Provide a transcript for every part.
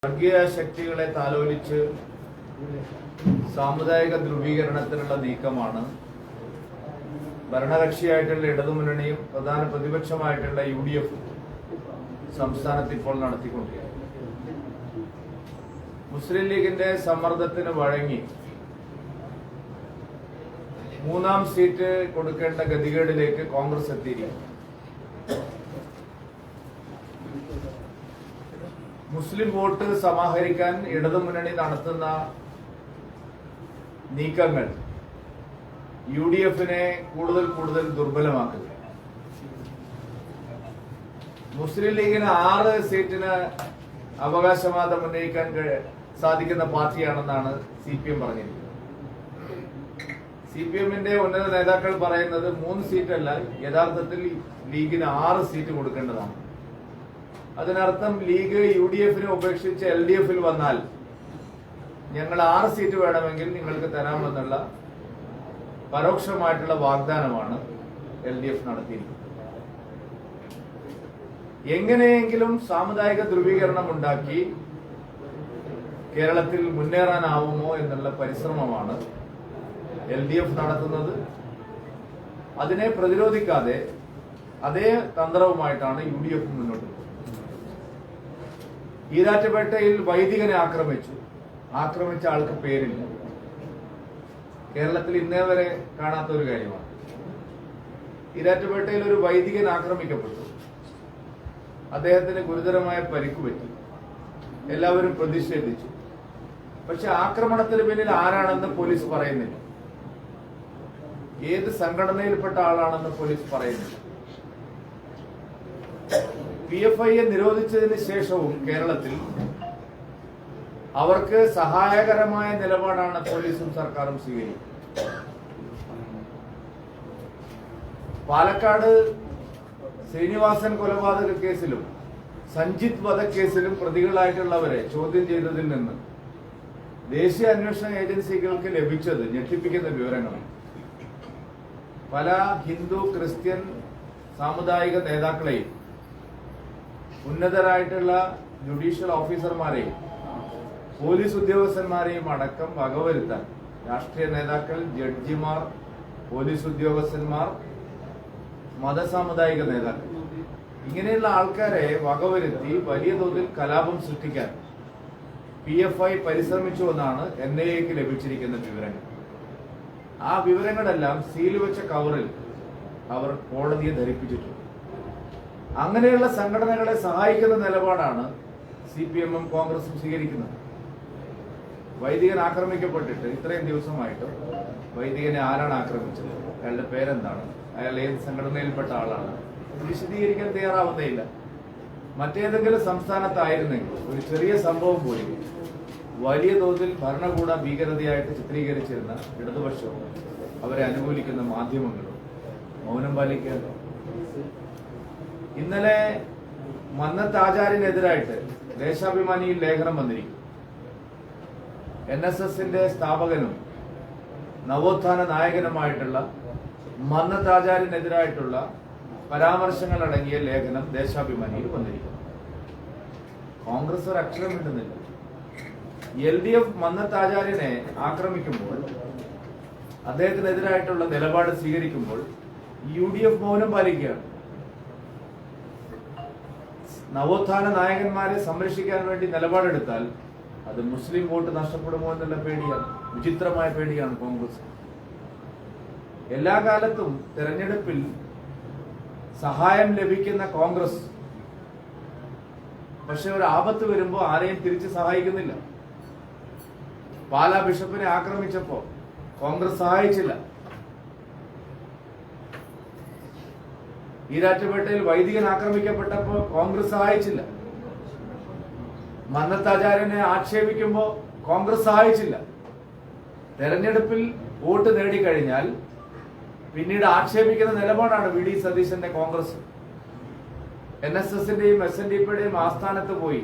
വർഗീയ ശക്തികളെ താലോലിച്ച് സാമുദായിക ധ്രുവീകരണത്തിനുള്ള നീക്കമാണ് ഭരണകക്ഷിയായിട്ടുള്ള ഇടതുമുന്നണിയും പ്രധാന പ്രതിപക്ഷമായിട്ടുള്ള UDF സംസ്ഥാനത്ത് ഇപ്പോൾ നടത്തിക്കൊണ്ടിരിക്കുന്നത്. മുസ്ലിം ലീഗിന്റെ സമ്മർദ്ദത്തിന് വഴങ്ങി മൂന്നാം സീറ്റ് കൊടുക്കേണ്ട ഗതികേടിലേക്ക് കോൺഗ്രസ് എത്തിയിരിക്കുന്നു. മുസ്ലിം വോട്ട് സമാഹരിക്കാൻ ഇടതുമുന്നണി നടത്തുന്ന നീക്കങ്ങൾ UDFനെ കൂടുതൽ ദുർബലമാക്കുക. മുസ്ലിം ലീഗിന് 6 സീറ്റിന് അവകാശവാദം ഉന്നയിക്കാൻ സാധിക്കുന്ന പാർട്ടിയാണെന്നാണ് CPM പറഞ്ഞിരിക്കുന്നത്. CPMന്റെ ഉന്നത നേതാക്കൾ പറയുന്നത് 3 സീറ്റല്ല, യഥാർത്ഥത്തിൽ ലീഗിന് 6 സീറ്റ് കൊടുക്കേണ്ടതാണ്. അതിനർത്ഥം ലീഗ് UDFനെ ഉപേക്ഷിച്ച് LDFൽ വന്നാൽ ഞങ്ങൾ 6 സീറ്റ് വേണമെങ്കിൽ നിങ്ങൾക്ക് തരാമെന്നുള്ള പരോക്ഷമായിട്ടുള്ള വാഗ്ദാനമാണ് LDF നടത്തിയിരിക്കുന്നത്. എങ്ങനെയെങ്കിലും സാമുദായിക ധ്രുവീകരണം ഉണ്ടാക്കി കേരളത്തിൽ മുന്നേറാനാവുമോ എന്നുള്ള പരിശ്രമമാണ് LDF നടത്തുന്നത്. അതിനെ പ്രതിരോധിക്കാതെ അതേ തന്ത്രവുമായിട്ടാണ് UDF മുന്നോട്ട് പോകുന്നത്. ഈരാറ്റുപേട്ടയിൽ വൈദികനെ ആക്രമിച്ച ആൾക്ക് പേരില്ല. കേരളത്തിൽ ഇന്നേ വരെ കാണാത്ത ഒരു കാര്യമാണ്. ഈരാറ്റുപേട്ടയിൽ ഒരു വൈദികൻ ആക്രമിക്കപ്പെട്ടു. അദ്ദേഹത്തിന് ഗുരുതരമായ പരിക്ക് പറ്റി. എല്ലാവരും പ്രതിഷേധിച്ചു. പക്ഷെ ആക്രമണത്തിന് പിന്നിൽ ആരാണെന്ന് പോലീസ് പറയുന്നില്ല. ഏത് സംഘടനയിൽപ്പെട്ട ആളാണെന്ന് പോലീസ് പറയുന്നില്ല. PFIയെ നിരോധിച്ചതിന് ശേഷവും കേരളത്തിൽ അവർക്ക് സഹായകരമായ നിലപാടാണ് പോലീസും സർക്കാരും സ്വീകരിക്കുന്നത്. പാലക്കാട് ശ്രീനിവാസൻ കൊലപാതക കേസിലും സഞ്ജിത്ത് വധക്കേസിലും പ്രതികളായിട്ടുള്ളവരെ ചോദ്യം ചെയ്തതിൽ നിന്ന് ദേശീയ അന്വേഷണ ഏജൻസികൾക്ക് ലഭിച്ചത് ഞെട്ടിപ്പിക്കുന്ന വിവരങ്ങളാണ്. പല ഹിന്ദു ക്രിസ്ത്യൻ സാമുദായിക നേതാക്കളെയും ഉന്നതരായിട്ടുള്ള ജുഡീഷ്യൽ ഓഫീസർമാരെയും പോലീസ് ഉദ്യോഗസ്ഥന്മാരെയും അടക്കം വകവരുത്താൻ രാഷ്ട്രീയ നേതാക്കൾ, ജഡ്ജിമാർ, പോലീസ് ഉദ്യോഗസ്ഥന്മാർ, മതസാമുദായിക നേതാക്കൾ ഇങ്ങനെയുള്ള ആൾക്കാരെ വകവരുത്തി വലിയ തോതിൽ കലാപം സൃഷ്ടിക്കാൻ PFI പരിശ്രമിച്ചുവെന്നാണ് NIAക്ക് ലഭിച്ചിരിക്കുന്ന വിവരങ്ങൾ. ആ വിവരങ്ങളെല്ലാം സീൽ വെച്ച കവറിൽ അവർ കോടതിയെ ധരിപ്പിച്ചിട്ടുണ്ട്. അങ്ങനെയുള്ള സംഘടനകളെ സഹായിക്കുന്ന നിലപാടാണ് CPMഉം കോൺഗ്രസും സ്വീകരിക്കുന്നത്. വൈദികൻ ആക്രമിക്കപ്പെട്ടിട്ട് ഇത്രയും ദിവസമായിട്ട് വൈദികനെ ആരാണ് ആക്രമിച്ചത്, അയാളുടെ പേരെന്താണ്, അയാൾ ഏത് സംഘടനയിൽപ്പെട്ട ആളാണ്, വിശദീകരിക്കാൻ തയ്യാറാവുന്നേയില്ല. മറ്റേതെങ്കിലും സംസ്ഥാനത്തായിരുന്നെങ്കിൽ ഒരു ചെറിയ സംഭവം പോലും വലിയ തോതിൽ ഭരണകൂട ഭീകരതയായിട്ട് ചിത്രീകരിച്ചിരുന്ന ഇടതുപക്ഷവും അവരെ അനുകൂലിക്കുന്ന മാധ്യമങ്ങളും മൗനം പാലിക്കുക. ഇന്നലെ മന്നത്ത് ആചാര്യനെതിരായിട്ട് ദേശാഭിമാനിയിൽ ലേഖനം വന്നിരിക്കും. NSSന്റെ സ്ഥാപകനും നവോത്ഥാന നായകനുമായിട്ടുള്ള മന്നത്ത് ആചാര്യനെതിരായിട്ടുള്ള പരാമർശങ്ങൾ അടങ്ങിയ ലേഖനം ദേശാഭിമാനിയിൽ വന്നിരിക്കും. കോൺഗ്രസ് ഒരു അക്ഷരം കിട്ടുന്നില്ല. LDF മന്നത്ത് ആചാര്യനെ ആക്രമിക്കുമ്പോൾ, അദ്ദേഹത്തിനെതിരായിട്ടുള്ള നിലപാട് സ്വീകരിക്കുമ്പോൾ UDF മൗനം പാലിക്കുകയാണ്. നവോത്ഥാന നായകന്മാരെ സംരക്ഷിക്കാൻ വേണ്ടി നിലപാടെടുത്താൽ അത് മുസ്ലിം വോട്ട് നഷ്ടപ്പെടുമോ എന്നുള്ള പേടിയാണ്, വിചിത്രമായ പേടിയാണ് കോൺഗ്രസ്. എല്ലാ കാലത്തും തെരഞ്ഞെടുപ്പിൽ സഹായം ലഭിക്കുന്ന കോൺഗ്രസ് പക്ഷെ ഒരു ആപത്ത് വരുമ്പോൾ ആരെയും തിരിച്ച് സഹായിക്കുന്നില്ല. പാലാ ബിഷപ്പിനെ ആക്രമിച്ചപ്പോ കോൺഗ്രസ് സഹായിച്ചില്ല. ഈരാറ്റുപേട്ടയിൽ വൈദികൻ ആക്രമിക്കപ്പെട്ടപ്പോ കോൺഗ്രസ് സഹായിച്ചില്ല. മന്നത്താചാര്യനെ ആക്ഷേപിക്കുമ്പോൾ കോൺഗ്രസ് സഹായിച്ചില്ല. തെരഞ്ഞെടുപ്പിൽ വോട്ട് നേടിക്കഴിഞ്ഞാൽ പിന്നീട് ആക്ഷേപിക്കുന്ന നിലപാടാണ് VD സതീശന്റെ കോൺഗ്രസ്. NSSന്റെയും SNDPയുടെയും ആസ്ഥാനത്ത് പോയി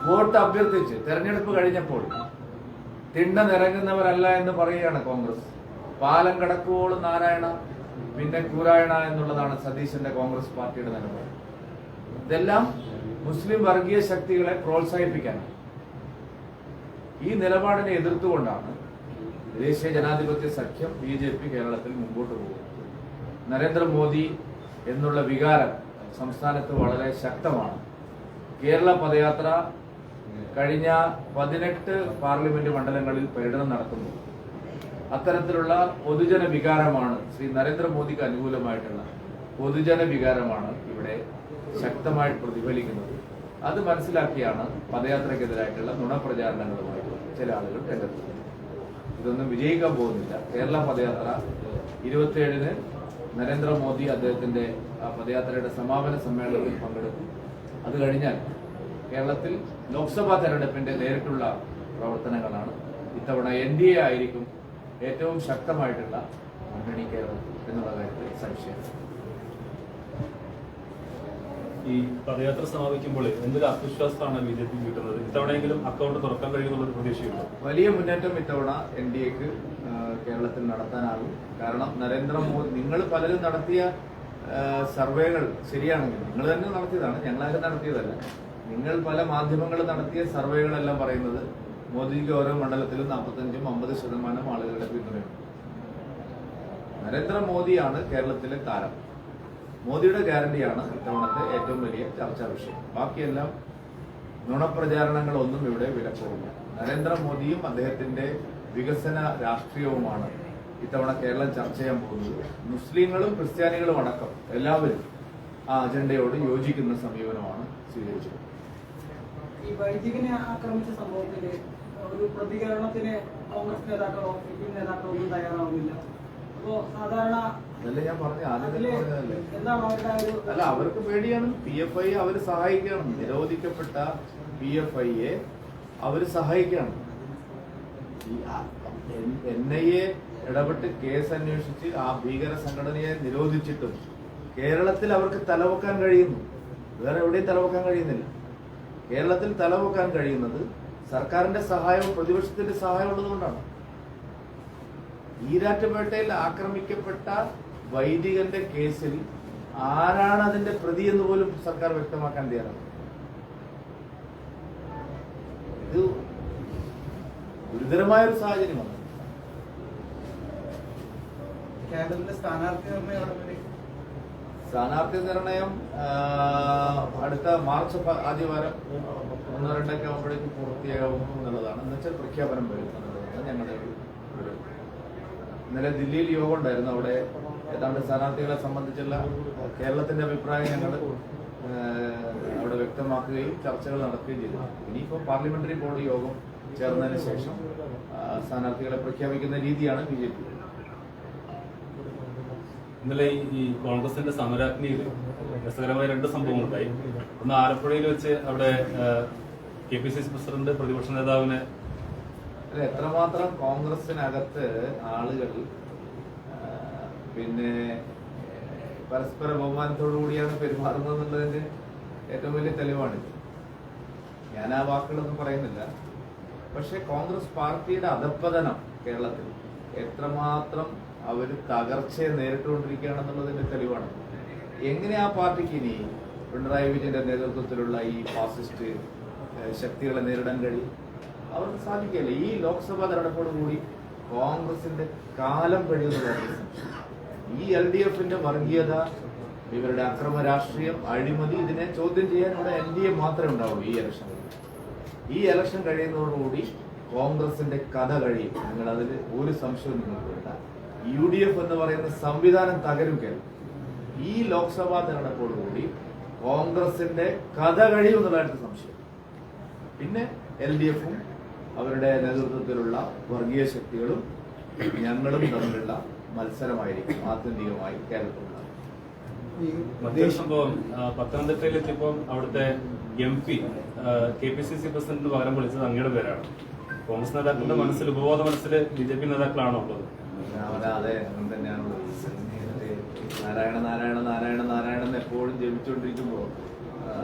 വോട്ട് അഭ്യർത്ഥിച്ച് തെരഞ്ഞെടുപ്പ് കഴിഞ്ഞപ്പോൾ തിണ്ണനിറങ്ങുന്നവരല്ല എന്ന് പറയുകയാണ് കോൺഗ്രസ്. പാലം കടക്കുവോളും നാരായണ പിന്നെ കൂരായണ എന്നുള്ളതാണ് സതീശന്റെ കോൺഗ്രസ് പാർട്ടിയുടെ നിലപാട്. ഇതെല്ലാം മുസ്ലിം വർഗീയ ശക്തികളെ പ്രോത്സാഹിപ്പിക്കാൻ ഈ നിലപാടിനെ എതിർത്തുകൊണ്ടാണ് ദേശീയ ജനാധിപത്യ സഖ്യം BJP കേരളത്തിൽ മുമ്പോട്ട് പോകുന്നത്. നരേന്ദ്രമോദി എന്നുള്ള വികാരം സംസ്ഥാനത്ത് വളരെ ശക്തമാണ്. കേരള പദയാത്ര കഴിഞ്ഞ 18 പാർലമെന്റ് മണ്ഡലങ്ങളിൽ പര്യടനം നടത്തുന്നു. അത്തരത്തിലുള്ള പൊതുജന വികാരമാണ്, ശ്രീ നരേന്ദ്രമോദിക്ക് അനുകൂലമായിട്ടുള്ള പൊതുജന വികാരമാണ് ഇവിടെ ശക്തമായി പ്രതിഫലിക്കുന്നത്. അത് മനസ്സിലാക്കിയാണ് പദയാത്രയ്ക്കെതിരായിട്ടുള്ള നുണപ്രചാരണങ്ങളുമായി ചില ആളുകൾ രംഗത്ത്. ഇതൊന്നും വിജയിക്കാൻ പോകുന്നില്ല. കേരള പദയാത്ര 27-ന് നരേന്ദ്രമോദി അദ്ദേഹത്തിന്റെ പദയാത്രയുടെ സമാപന സമ്മേളനത്തിൽ പങ്കെടുക്കും. അത് കഴിഞ്ഞാൽ കേരളത്തിൽ ലോക്സഭാ തെരഞ്ഞെടുപ്പിന്റെ നേരിട്ടുള്ള പ്രവർത്തനങ്ങളാണ്. ഇത്തവണ NDA ആയിരിക്കും ഏറ്റവും ശക്തമായിട്ടുള്ള മുന്നണി കേരളത്തിൽ എന്നുള്ള കാര്യത്തിൽ സംശയം. ഈ പദയാത്ര സമാപിക്കുമ്പോൾ എന്തൊരു ആത്മവിശ്വാസമാണ് BJP കിട്ടുന്നത്? ഇത്തവണയെങ്കിലും അക്കൗണ്ട് തുറക്കാൻ കഴിയുമെന്നുള്ള പ്രതീക്ഷയുണ്ടോ? വലിയ മുന്നേറ്റം ഇത്തവണ NDAക്ക് കേരളത്തിൽ നടത്താനാകും. കാരണം നരേന്ദ്രമോദി, നിങ്ങൾ പലരും നടത്തിയ സർവേകൾ ശരിയാണെങ്കിൽ, നിങ്ങൾ തന്നെ നടത്തിയതാണ്, ഞങ്ങളാരും നടത്തിയതല്ല, നിങ്ങൾ പല മാധ്യമങ്ങൾ നടത്തിയ സർവേകളെല്ലാം പറയുന്നത് മോദിക്ക് ഓരോ മണ്ഡലത്തിലും 45-50% ആളുകളുടെ പിന്തുണയുണ്ട്. നരേന്ദ്രമോദിയാണ് കേരളത്തിലെ താരം. മോദിയുടെ ഗ്യാരണ്ടിയാണ് ഇത്തവണത്തെ ഏറ്റവും വലിയ ചർച്ചാ വിഷയം. ബാക്കിയെല്ലാം നുണപ്രചാരണങ്ങളൊന്നും ഇവിടെ വിലപ്പോവില്ല. നരേന്ദ്രമോദിയും അദ്ദേഹത്തിന്റെ വികസന രാഷ്ട്രീയവുമാണ് ഇത്തവണ കേരളം ചർച്ച ചെയ്യാൻ പോകുന്നത്. മുസ്ലിങ്ങളും ക്രിസ്ത്യാനികളും അടക്കം എല്ലാവരും ആ അജണ്ടയോട് യോജിക്കുന്ന സമീപനമാണ് സ്വീകരിച്ചത്. ഈ വൈദികനെ ആക്രമിച്ച സംഭവത്തില് ഒരു പ്രതികരണത്തിന് കോൺഗ്രസ് നേതാക്കളോ CPM നേതാക്കളോ ഒന്നും തയ്യാറാവുന്നില്ല. അപ്പോ സാധാരണ അതല്ലേ ഞാൻ പറഞ്ഞ ആദ്യം എന്താണ് അവരുടെ അല്ല, അവർക്ക് പേടിയാണ്. PFI അവര് സഹായിക്കണം. നിരോധിക്കപ്പെട്ട PFIയെ അവര് സഹായിക്കണം. NIA ഇടപെട്ട് കേസ് അന്വേഷിച്ച് ആ ഭീകര സംഘടനയെ നിരോധിച്ചിട്ടും കേരളത്തിൽ അവർക്ക് തലവെക്കാൻ കഴിയുന്നു. വേറെ എവിടെയും തലവെക്കാൻ കഴിയുന്നില്ല. കേരളത്തിൽ തലവെക്കാൻ കഴിയുന്നത് സർക്കാരിന്റെ സഹായവും പ്രതിപക്ഷത്തിന്റെ സഹായം ഉള്ളതുകൊണ്ടാണ്. ഈരാറ്റുപേട്ടയിൽ ആക്രമിക്കപ്പെട്ട വൈദികന്റെ കേസിൽ ആരാണ് അതിന്റെ പ്രതി എന്ന് പോലും സർക്കാർ വ്യക്തമാക്കാൻ തയ്യാറാണ്. ഇത് ഗുരുതരമായൊരു സാഹചര്യമാണ്. കേരളത്തിലെ സ്ഥാനാർത്ഥി നിർണയം അടുത്ത മാർച്ച് ആദ്യവാരം 1-2 ആകുമ്പോഴേക്കും പൂർത്തിയാകും എന്നുള്ളതാണ്. എന്നുവെച്ചാൽ പ്രഖ്യാപനം വരും എന്നുള്ളതാണ് ഞങ്ങളുടെ ഒരു. ഇന്നലെ ദില്ലിയിൽ യോഗം ഉണ്ടായിരുന്നു. അവിടെ ഏതാണ്ട് സ്ഥാനാർത്ഥികളെ സംബന്ധിച്ചുള്ള കേരളത്തിന്റെ അഭിപ്രായം ഞങ്ങൾ അവിടെ വ്യക്തമാക്കുകയും ചർച്ചകൾ നടത്തുകയും ചെയ്തു. ഇനിയിപ്പോൾ പാർലമെന്ററി ബോർഡ് യോഗം ചേർന്നതിന് ശേഷം സ്ഥാനാർത്ഥികളെ പ്രഖ്യാപിക്കുന്ന രീതിയാണ് BJP. ഇന്നലെ ഈ കോൺഗ്രസിന്റെ സമരാഗ്നിയിൽ രസകരമായ 2 സംഭവങ്ങളുണ്ടായി. ഒന്ന് ആലപ്പുഴയിൽ വെച്ച് അവിടെ KPCC പ്രസിഡന്റ് പ്രതിപക്ഷ നേതാവിനെ എത്രമാത്രം കോൺഗ്രസിനകത്ത് ആളുകൾ പിന്നെ പരസ്പര ബഹുമാനത്തോടു കൂടിയാണ് പെരുമാറുന്നത് എന്നുള്ളതിന്റെ ഏറ്റവും വലിയ തെളിവാണിത്. ഞാൻ ആ വാക്കുകളൊന്നും പറയുന്നില്ല. പക്ഷെ കോൺഗ്രസ് പാർട്ടിയുടെ അധപ്പതനം കേരളത്തിൽ എത്രമാത്രം അവർ തകർച്ചയെ നേരിട്ടുകൊണ്ടിരിക്കുകയാണെന്നുള്ളതിന്റെ തെളിവാണ്. എങ്ങനെ ആ പാർട്ടിക്ക് ഇനി പിണറായി വിജയന്റെ നേതൃത്വത്തിലുള്ള ഈ ഫാസിസ്റ്റ് ശക്തികളെ നേരിടാൻ കഴിയും? അവർക്ക് സാധിക്കില്ല. ഈ ലോക്സഭാ തെരഞ്ഞെടുപ്പോടുകൂടി കോൺഗ്രസിന്റെ കാലം കഴിയുന്നതാണ്. ഈ LDFന്റെ വർഗീയത, ഇവരുടെ അക്രമ രാഷ്ട്രീയം, അഴിമതി, ഇതിനെ ചോദ്യം ചെയ്യാൻ ഇവിടെ NDA മാത്രമേ ഉണ്ടാവുള്ളൂ. ഈ ഇലക്ഷൻ കഴിയുന്നതോടുകൂടി കോൺഗ്രസിന്റെ കഥ കഴിയും. നിങ്ങൾ അതിൽ ഒരു സംശയവും നിങ്ങൾക്ക് വേണ്ട. UDF എന്ന് പറയുന്ന സംവിധാനം തകരും കേരളം. ഈ ലോക്സഭാ തെരഞ്ഞെടുപ്പോടുകൂടി കോൺഗ്രസിന്റെ കഥ കഴിയും എന്നുള്ളതായിട്ട് സംശയം. പിന്നെ LDFും അവരുടെ നേതൃത്വത്തിലുള്ള വർഗീയ ശക്തികളും ഞങ്ങളും തമ്മിലുള്ള മത്സരമായിരിക്കും ആത്യന്തികമായി കേരളത്തിലുള്ളത്. മറ്റൊരു സംഭവം, പത്തനംതിട്ടയിലെത്തിയപ്പോൾ അവിടുത്തെ MP KPCC പ്രസിഡന്റ് പകരം വിളിച്ചത് അങ്ങയുടെ പേരാണ്. കോൺഗ്രസ് നേതാക്കളുടെ മനസ്സിൽ, ഉപബോധ മനസ്സിൽ BJP നേതാക്കളാണോ ഉള്ളത്? അതെ, അങ്ങനെ തന്നെയാണുള്ളത്. നാരായണ നാരായണ നാരായണ നാരായണൻ എപ്പോഴും ജപിച്ചുകൊണ്ടിരിക്കുമ്പോൾ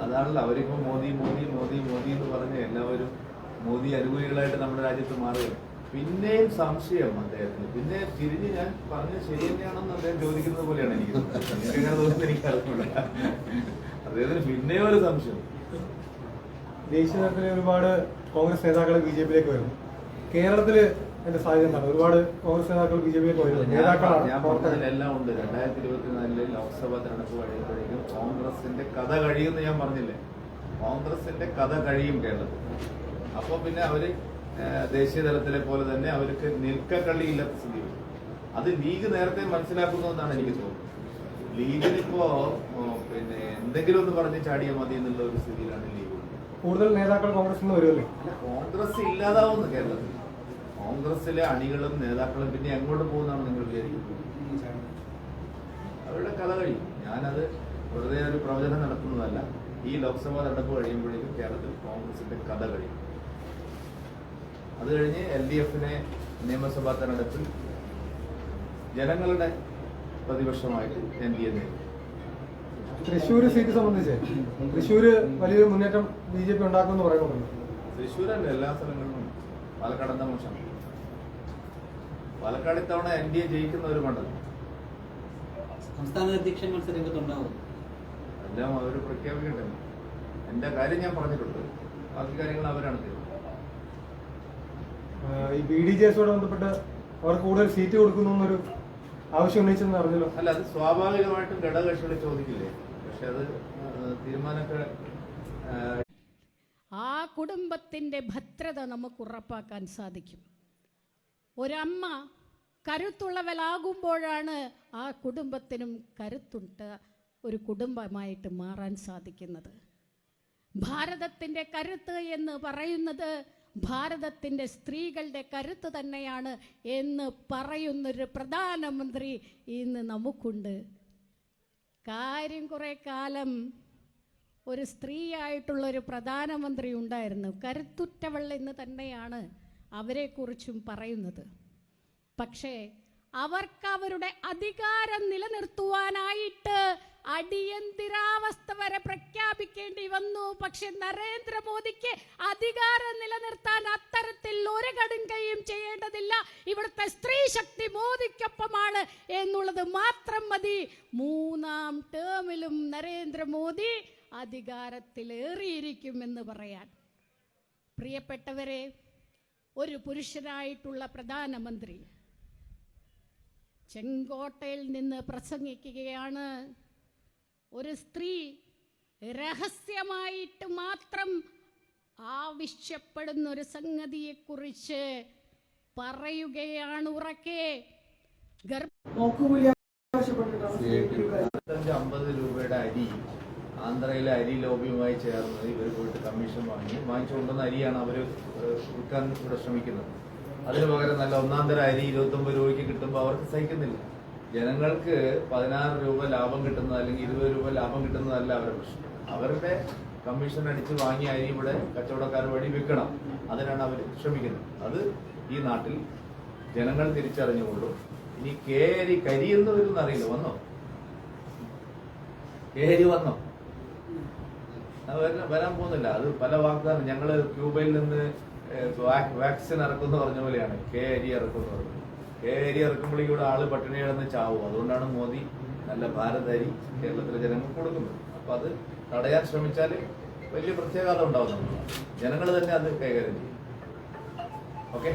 അതാണല്ലോ അവരിപ്പോ മോദി മോദി മോദി മോദി എന്ന് പറഞ്ഞ് എല്ലാവരും മോദി അനുകൂലികളായിട്ട് നമ്മുടെ രാജ്യത്ത് മാറുകയാണ്. പിന്നെയും സംശയം അദ്ദേഹത്തിന്. പിന്നെ തിരിഞ്ഞ് ഞാൻ പറഞ്ഞത് ശരി തന്നെയാണെന്ന് അദ്ദേഹം ചോദിക്കുന്നത് പോലെയാണ് എനിക്ക് തോന്നുന്നത്. എനിക്കറിയില്ല, അദ്ദേഹത്തിന് പിന്നെയും ഒരു സംശയം. ദേശീയ തലത്തിൽ ഒരുപാട് കോൺഗ്രസ് നേതാക്കൾ ബി.ജെ.പിയിലേക്ക് വരുന്നു. കേരളത്തില് എന്റെ സാധ്യത എന്താണ്? ഒരുപാട് കോൺഗ്രസ് നേതാക്കൾ ബി.ജെ.പിയിലേക്ക് വരുന്നത് നേതാക്കളാണ്. ഞാൻ പറഞ്ഞതിലെല്ലാം ഉണ്ട്. 2024 ലോക്സഭാ തെരഞ്ഞെടുപ്പ് കഴിയുമ്പോഴേക്കും കോൺഗ്രസിന്റെ കഥ കഴിയുമെന്ന് ഞാൻ പറഞ്ഞില്ലേ. കോൺഗ്രസിന്റെ കഥ കഴിയും കേരളത്തിൽ. അപ്പോൾ പിന്നെ അവര് ദേശീയ തലത്തിലെ പോലെ തന്നെ അവർക്ക് നിൽക്കക്കള്ളിയില്ലാത്ത സ്ഥിതി വരും. അത് ലീഗ് നേരത്തെ മനസ്സിലാക്കുന്നു എന്നാണ് എനിക്ക് തോന്നുന്നത്. ലീഗിനിപ്പോ പിന്നെ എന്തെങ്കിലും ഒന്ന് പറഞ്ഞ് ചാടിയാൽ മതി എന്നുള്ള ഒരു സ്ഥിതിയിലാണ് ലീഗ്. കൂടുതൽ നേതാക്കൾ കോൺഗ്രസിൽ നിന്ന് വരുമല്ലേ? കോൺഗ്രസ് ഇല്ലാതാവുന്നു കേരളത്തിൽ. കോൺഗ്രസിലെ അണികളും നേതാക്കളും പിന്നെ എങ്ങോട്ട് പോകുന്നതാണ് നിങ്ങൾ വിചാരിക്കുന്നത്? അവരുടെ കഥ കഴിയും. ഞാനത് വെറുതെ ഒരു പ്രവചനം നടത്തുന്നതല്ല. ഈ ലോക്സഭാ തെരഞ്ഞെടുപ്പ് കഴിയുമ്പോഴേക്കും കേരളത്തിൽ കോൺഗ്രസിന്റെ കഥ കഴിയും. അത് കഴിഞ്ഞ് LDF-നെ നിയമസഭാ തെരഞ്ഞെടുപ്പിൽ ജനങ്ങളുടെ പ്രതിപക്ഷമായിട്ട് NDA നേരിടും. തൃശ്ശൂർ സീറ്റ് സംബന്ധിച്ച് തൃശ്ശൂര് വലിയൊരു മുന്നേറ്റം ബി.ജെ.പി ഉണ്ടാക്കുമെന്ന് പറയുന്നുണ്ട്. തൃശ്ശൂരല്ല, എല്ലാ സ്ഥലങ്ങളിലും. പാലക്കാട് എന്താ മോശം? പാലക്കാട് ഇത്തവണ NDA ജയിക്കുന്ന ഒരു മണ്ഡലം. സംസ്ഥാന അധ്യക്ഷൻ മത്സരരംഗത്തുണ്ടാവും. എല്ലാം അവർ പ്രഖ്യാപിക്കണ്ടേ. എന്റെ കാര്യം ഞാൻ പറഞ്ഞിട്ടുണ്ട്. ബാക്കി കാര്യങ്ങൾ അവരാണ് തീരുമാനം. ഈ BDJS-ഓട് ബന്ധപ്പെട്ട് അവർ കൂടുതൽ സീറ്റ് കൊടുക്കുന്നു എന്നൊരു ആവശ്യം ഉന്നയിച്ചെന്ന് അറിഞ്ഞല്ലോ. അല്ല, അത് സ്വാഭാവികമായിട്ടും ഘടകകക്ഷികൾ ചോദിക്കില്ലേ. പക്ഷെ അത് തീരുമാനമൊക്കെ ആ കുടുംബത്തിൻ്റെ ഭദ്രത നമുക്ക് ഉറപ്പാക്കാൻ സാധിക്കും. ഒരമ്മ കരുത്തുള്ളവളാകുമ്പോഴാണ് ആ കുടുംബത്തിനും കരുത്തുണ്ട ഒരു കുടുംബമായിട്ട് മാറാൻ സാധിക്കുന്നത്. ഭാരതത്തിൻ്റെ കരുത്ത് എന്ന് പറയുന്നത് ഭാരതത്തിൻ്റെ സ്ത്രീകളുടെ കരുത്ത് തന്നെയാണ് എന്ന് പറയുന്നൊരു പ്രധാനമന്ത്രി ഇന്ന് നമുക്കുണ്ട്. കാര്യം കുറേ കാലം ഒരു സ്ത്രീയായിട്ടുള്ളൊരു പ്രധാനമന്ത്രി ഉണ്ടായിരുന്നു. കരുത്തുറ്റവൾ എന്ന് തന്നെയാണ് അവരെക്കുറിച്ചും പറയുന്നത്. പക്ഷേ അവർക്ക് അവരുടെ അധികാരം നിലനിർത്തുവാനായിട്ട് അടിയന്തരാവസ്ഥ വരെ പ്രഖ്യാപിക്കേണ്ടി വന്നു. പക്ഷെ നരേന്ദ്രമോദിക്ക് അധികാരം നിലനിർത്താൻ അത്തരത്തിൽ ഒരു കടുങ്കയും ചെയ്യേണ്ടതില്ല. ഇവിടുത്തെ സ്ത്രീ ശക്തി മോദിക്കൊപ്പമാണ് എന്നുള്ളത് മാത്രം മതി. 3ാം ടേമിലും നരേന്ദ്രമോദി അധികാരത്തിലേറിയിരിക്കുമെന്ന് പറയാൻ. പ്രിയപ്പെട്ടവരെ, ഒരു പുരുഷനായിട്ടുള്ള പ്രധാനമന്ത്രി ചെങ്കോട്ടയിൽ നിന്ന് പ്രസംഗിക്കുകയാണ്. ഒരു സ്ത്രീ രഹസ്യമായിട്ട് മാത്രം ആവശ്യപ്പെടുന്ന ഒരു സംഗതിയെക്കുറിച്ച് പറയുകയാണ് ഉറക്കെ. 50 രൂപയുടെ അരി ആന്ധ്രയിലെ അരി ലോബിയുമായി ചേർന്ന് ഇവർ പോയിട്ട് കമ്മീഷൻ വാങ്ങിച്ചുകൊണ്ടുവന്ന അരിയാണ് അവർ വിൽക്കാൻ ഇവിടെ ശ്രമിക്കുന്നത്. അതിന് പകരം നല്ല ഒന്നാം തരം അരി 29 രൂപയ്ക്ക് കിട്ടുമ്പോൾ അവർക്ക് സഹിക്കുന്നില്ല. ജനങ്ങൾക്ക് 16 രൂപ ലാഭം കിട്ടുന്നത് അല്ലെങ്കിൽ 20 രൂപ ലാഭം കിട്ടുന്നതല്ല അവരുടെ പ്രശ്നം. അവരുടെ കമ്മീഷൻ അടിച്ച് വാങ്ങിയ അരി ഇവിടെ കച്ചവടക്കാർ വഴി വിൽക്കണം. അതിനാണ് അവർ ശ്രമിക്കുന്നത്. അത് ഈ നാട്ടിൽ ജനങ്ങൾ തിരിച്ചറിഞ്ഞുകൊള്ളൂ. ഇനി കേരി കരി എന്ന് വരുമെന്ന് അറിയില്ല. വന്നോ കേരി വന്നോ? വരാൻ പോകുന്നില്ല. അത് പല വാഗ്ദാനം. ഞങ്ങള് ക്യൂബയിൽ നിന്ന് വാക്സിൻ ഇറക്കുമെന്ന് പറഞ്ഞ പോലെയാണ് അരി ഇറക്കുന്നത്. അരി ഇറക്കുമ്പോഴേക്കും ഇവിടെ ആള് പട്ടിണി കിടന്ന് ചാവും. അതുകൊണ്ടാണ് മോദി നല്ല ഭാരത് അരി കേരളത്തിലെ ജനങ്ങൾക്ക് കൊടുക്കുന്നത്. അപ്പൊ അത് തടയാൻ ശ്രമിച്ചാൽ വലിയ പ്രത്യാഘാതം ഉണ്ടാവും. ജനങ്ങൾ തന്നെ അത് കൈകാര്യം ചെയ്യും. ഓക്കെ.